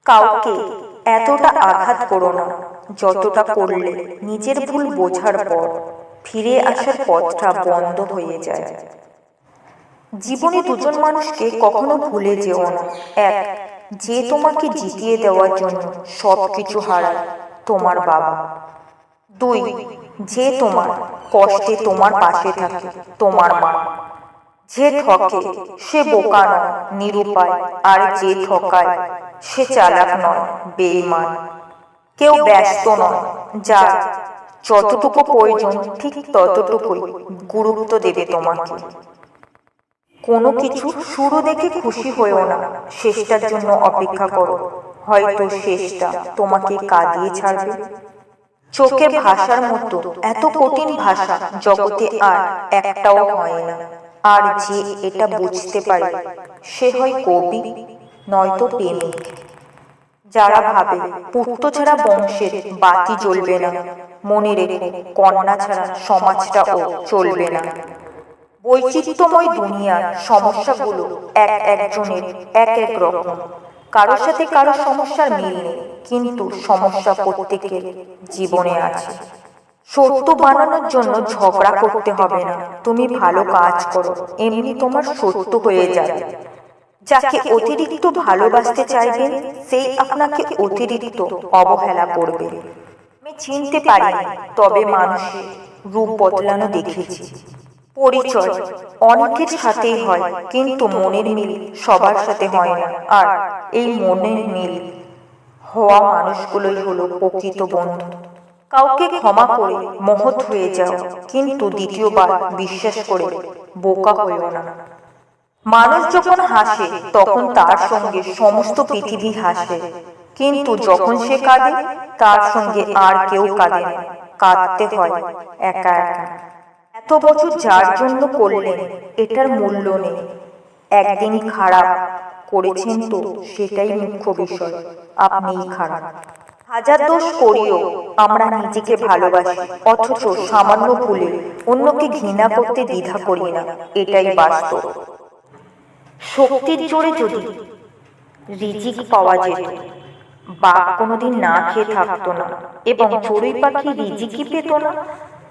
কাউকে এতটা আঘাত করো না যতটা করলে নিজের ভুল বোঝার পর ফিরে আসার পথটা বন্ধ হয়ে যায়। জীবনে দুজন মানুষকে কখনো ভুলে যেও না। এক, যে তোমাকে জিতিয়ে দেওয়ার জন্য সবকিছু হারায়, তোমার বাবা। দুই, যে তোমার কষ্টে তোমার পাশে থাকে, তোমার মা। যে ঠকে সে বোকা নয়, নিরুপায়। আর যে ঠকায় সে চালাক নয়, বেঈমান। কেউ ব্যস্ত নয়, যার যতটুকু প্রয়োজন ঠিক ততটুকুই গুরুত্ব দেবে তোমাকে। কোনো কিছু শুরু দেখে খুশি হয়েও না, শেষটার জন্য অপেক্ষা করো। হয়তো শেষটা তোমাকে কাঁদিয়ে ছাড়বে। চোখের ভাষার মতো এত কঠিন ভাষা জগতে আর একটাও হয় না। আর যে এটা বুঝতে পারে সে হয় কবি, নয়তো প্রেমিক। যারা ভাবে পুত্র ছাড়া বংশের বাতি জ্বলবে না, মনে রেখো কন্যা ছাড়া সমাজটাও চলবে না। বৈচিত্র্যময় দুনিয়ার সমস্যাগুলো এক একজনের এক এক রকম। কারোর সাথে কারো সমস্যার মিল নেই, কিন্তু সমস্যা প্রত্যেকের জীবনে আছে। সত্য বানানোর জন্য ঝগড়া করতে হবে না। তুমি ভালো কাজ করো, এমনি তোমার সত্য হয়ে যাবে। যাকে অতিরিক্ত ভালোবাসতে চাইবেন সেই আপনাকে অতিরিক্ত অবহেলা করবে। আমি চিনতে পারিনি, তবে মানুষের রূপ বদলানো দেখেছি। পরিচয় অনেকের সাথেই হয়, কিন্তু মনের মিল সবার সাথে হয় না। আর এই মনের মিল হওয়া মানুষগুলোই হলো প্রকৃত বন্ধু। কাউকে ক্ষমা করে মহৎ হয়ে যাও, কিন্তু দ্বিতীয়বার বিশ্বাস করে বোকা হইও না। মানুষ যখন হাসে তখন তার সঙ্গে সমস্ত পৃথিবী হাসে, কিন্তু যখন সে কাঁদে তার সঙ্গে আর কেউ কাঁদে না। কাঁদতে হয় একা একা। এত বছর যার জন্য করলেন এটার মূল্য নেই। একদিন খারাপ করেছেন তো সেটাই মুখ্য বিষয়, আপনিই খারাপ। হাজার দোষ করিও আমরা নিজেকে ভালোবাসি, অথচ সামান্য ভুলে অন্যকে ঘৃণা করতে দ্বিধা করি না, এটাই বাস্তব। শক্তির জোরে যদি রিজিক পাওয়া যেত, বাঘ কোনোদিন না খেয়ে থাকতো না, এবং চড়ুই পাখি রিজিকই পেত না।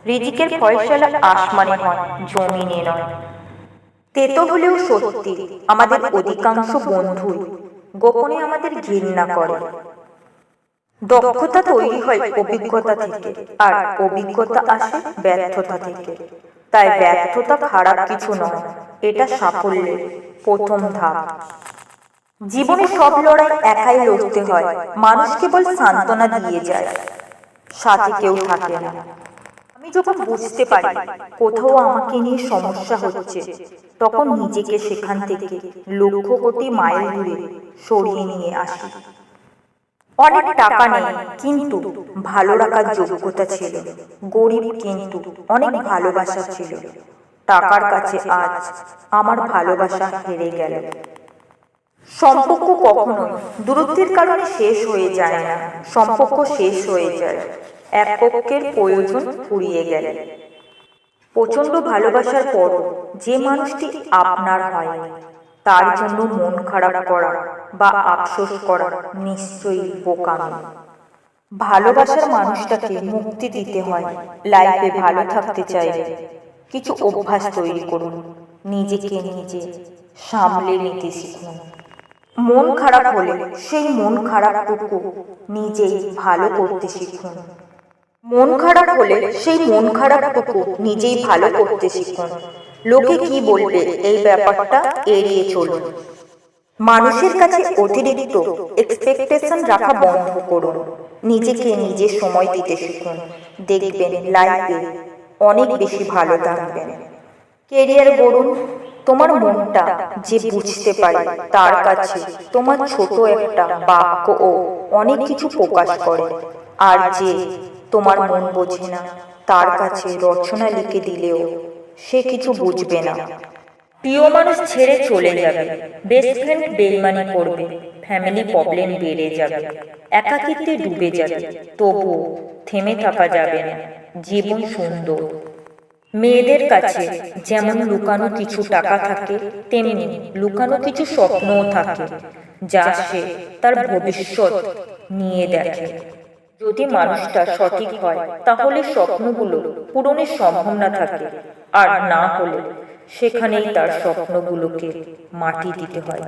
রিজিকের ফয়সালা আসমানে হয়, জমিনে নয়। তেতো হলেও সত্যি, আমাদের অধিকাংশ বন্ধুই গোপনে আমাদের ঘৃণা করে। দক্ষতা তৈরি হয় অভিজ্ঞতা থেকে, আর অভিজ্ঞতা আসে ব্যর্থতা থেকে। তাই ব্যর্থতা খারাপ কিছু নয়, এটা সাফল্যের প্রথম ধাপ। জীবনে সব লড়াই একাই লড়তে হয়। মানুষ কেবল সান্ত্বনা দিয়ে যায়, সাথে কেউ থাকে না। আমি যখন বুঝতে পারি কোথাও আমাকে নিয়ে সমস্যা হচ্ছে, তখন নিজেকে সেখান থেকে লক্ষ কোটি মাইল দূরে সরিয়ে নিয়ে আসি। অনেক টাকা নেই, কিন্তু ভালো রাখার যোগ্যতা ছিল। গরিব, কিন্তু অনেক ভালোবাসা ছিল। টাকার কাছে আজ আমার ভালোবাসা হেরে গেল। সম্পর্ক কখনোই দূরত্বের কারণে শেষ হয়ে যায় না। সম্পর্ক শেষ হয়ে যায় এক পক্ষের প্রয়োজন ফুরিয়ে গেলে। প্রচন্ড ভালোবাসার পর যে মানুষটি আপনার হয়নি, তার জন্য মন খারাপ করা বা আফসোস করা নিশ্চয়ই বোকামি। ভালোবাসার মানুষটাকে মুক্তি দিতে হয়। লাইফে ভালো থাকতে চাইলে কিছু অভ্যাস তৈরি করুন। নিজেকে নিজে সামলে নিতে শিখুন। মন খারাপ হলে সেই মন খারাপটুকু নিজেই ভালো করতে শিখুন। মন খারাপ হলে সেই মন খারাপটুকু নিজেই ভালো করতে শিখুন। লোকে কি বলবে এই ব্যাপারটা এড়িয়ে চলুন। মানুষের কাছে অতিরিক্ত এক্সপেকটেশন রাখা বন্ধ করুন। নিজেকে নিজে সময় দিতে শিখুন। দেখবেন লাইফে অনেক বেশি ভালো থাকবেন। কেরিয়ার গড়ুন। তোমার মনটা যে বুঝতে পারে তার কাছে তোমার ছোট একটা বাক্যও অনেক কিছু প্রকাশ করে। আর যে তোমার মন বোঝে না, তার কাছে রচনা লিখে দিলেও সে কিছু বুঝবে না। প্রিয় মানুষ ছেড়ে চলে যাবে, বেস্ট ফ্রেন্ড বেইমানি করবে, ফ্যামিলি প্রবলেম বেড়ে যাবে, একাকিত্বে ডুবে যাবে, তবুও থেমে থাকা যাবে না। জীবন সুন্দর। মেয়েদের কাছে যেমন লুকানো কিছু টাকা থাকে, তেমনি লুকানো কিছু স্বপ্নও থাকে। যা সে তার ভবিষ্যৎ নিয়ে দেখে। যদি মানুষটা সঠিক হয় তাহলে স্বপ্নগুলো পূরণের সম্ভাবনা থাকে, আর না হলে সেখানেই তার স্বপ্নগুলোকে মাটি দিতে হয়।